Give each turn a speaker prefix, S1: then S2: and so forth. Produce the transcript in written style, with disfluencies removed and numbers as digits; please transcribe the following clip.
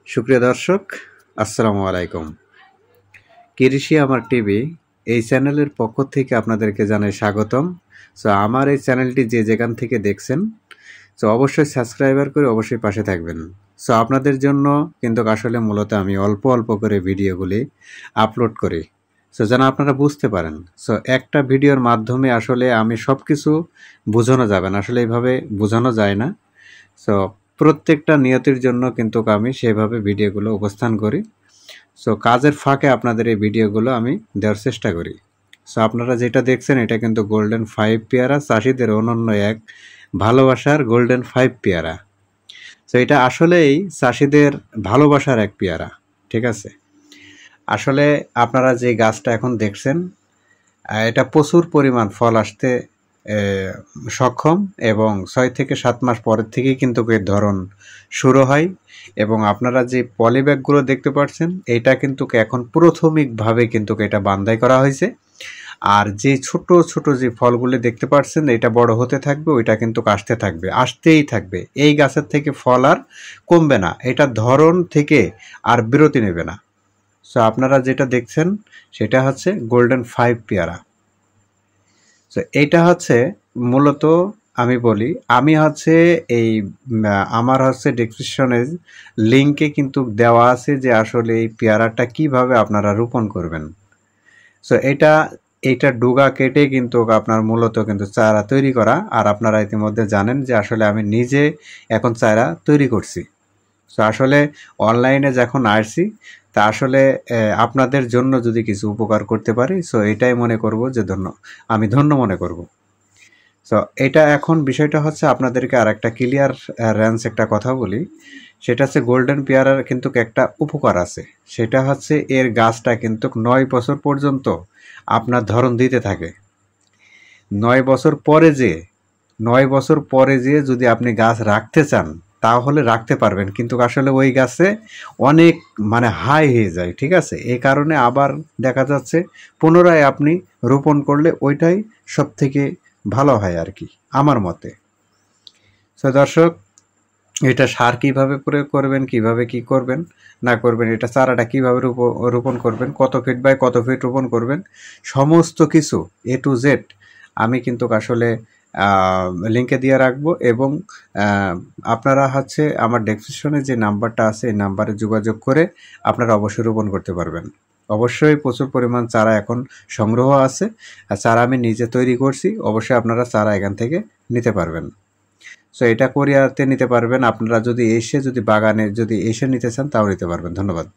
S1: সুপ্রিয় দর্শক, আসসালামু আলাইকুম। কৃষি আমার টিভি এই চ্যানেলের পক্ষ থেকে আপনাদেরকে জানাই স্বাগতম। সো আমার এই চ্যানেলটি যে যেখান থেকে দেখছেন, সো অবশ্যই সাবস্ক্রাইবার করে অবশ্যই পাশে থাকবেন। সো আপনাদের জন্য কিন্তু আসলে মূলত আমি অল্প অল্প করে ভিডিওগুলি আপলোড করি, সো যেন আপনারা বুঝতে পারেন। সো একটা ভিডিওর মাধ্যমে আসলে আমি সব কিছু বোঝানো যাবে না, আসলে এইভাবে বোঝানো যায় না। সো প্রত্যেকটা নিয়তির জন্য কিন্তু আমি সেভাবে ভিডিওগুলো উপস্থান করি। সো কাজের ফাঁকে আপনাদের এই ভিডিওগুলো আমি দেওয়ার চেষ্টা করি। সো আপনারা যেটা দেখছেন এটা কিন্তু গোল্ডেন 5 পেয়ারা, চাষিদের অনন্য এক ভালোবাসার গোল্ডেন 5 পেয়ারা। সো এটা আসলেই চাষিদের ভালোবাসার এক পেয়ারা, ঠিক আছে। আসলে আপনারা যে গাছটা এখন দেখছেন, এটা প্রচুর পরিমাণ ফল আসতে সক্ষম, এবং 6 থেকে 7 মাস পরের থেকেই কিন্তু এর ধরন শুরু হয়। এবং আপনারা যে পলিব্যাগগুলো দেখতে পাচ্ছেন, এটা কিন্তু এখন প্রাথমিকভাবে কিন্তু এটা বান্ধাই করা হয়েছে। আর যে ছোট ছোট যে ফলগুলো দেখতে পাচ্ছেন, এটা বড় হতে থাকবে, ওইটা কিন্তু আসতে থাকবে, আসতেই থাকবে। এই গাছের থেকে ফল আর কমবে না, এটা ধরন থেকে আর বিরতি নেবে না। সো আপনারা যেটা দেখছেন সেটা হচ্ছে গোল্ডেন 5 পেয়ারা। সো এইটা হচ্ছে মূলত আমি বলি, আমি হচ্ছে এই আমার হচ্ছে ডেসক্রিপশনে লিঙ্কে কিন্তু দেওয়া আছে যে আসলে এই পেয়ারাটা কিভাবে আপনারা রোপণ করবেন। সো এইটা ডুগা কেটে কিন্তু আপনার মূলত কিন্তু চারা তৈরি করা। আর আপনারা ইতিমধ্যে জানেন যে আসলে আমি নিজে এখন চারা তৈরি করছি। সো আসলে অনলাইনে যখন আসছি, তা আসলে আপনাদের জন্য যদি কিছু উপকার করতে পারি, সো এটাই মনে করব যে আমি ধন্য মনে করব। সো এটা এখন বিষয়টা হচ্ছে আপনাদেরকে আর একটা ক্লিয়ার রেঞ্জ একটা কথা বলি। সেটা হচ্ছে গোল্ডেন পেয়ারার কিন্তু একটা উপকার আছে। সেটা হচ্ছে এর গাছটা কিন্তু 9 বছর পর্যন্ত আপনার ধরন দিতে থাকে। 9 বছর পরে যে 9 বছর পরে যে যদি আপনি গাছ রাখতে চান, তাহলে রাখতে পারবেন, কিন্তু আসলে ওই গাছে অনেক হাই হয়ে যায়, ঠিক আছে। এই কারণে আবার দেখা যাচ্ছে পুনরায় আপনি রোপণ করলে ওইটাই সব থেকে ভালো হয় আর কি, আমার মতে। তো দর্শক, এটা সার কিভাবে প্রয়োগ করবেন, কিভাবে কি করবেন না করবেন, এটা চারাটা কিভাবে রোপণ করবেন, কত ফিট বাই কত ফিট রোপণ করবেন, সমস্ত কিছু A to Z আমি কিন্তু আসলে লিঙ্কে দিয়ে রাখবো। এবং আপনারা হচ্ছে আমার ডেসক্রিপশনে যে নাম্বারটা আছে, এই নাম্বারে যোগাযোগ করে আপনারা অবশ্যই রোপণ করতে পারবেন। অবশ্যই প্রচুর পরিমাণ চারা এখন সংগ্রহ আছে, আর চারা আমি নিজে তৈরি করছি। অবশ্যই আপনারা চারা এখান থেকে নিতে পারবেন। সো এটা কোরিয়াতে নিতে পারবেন। আপনারা যদি বাগানে এসে নিতে চান, তাও নিতে পারবেন। ধন্যবাদ।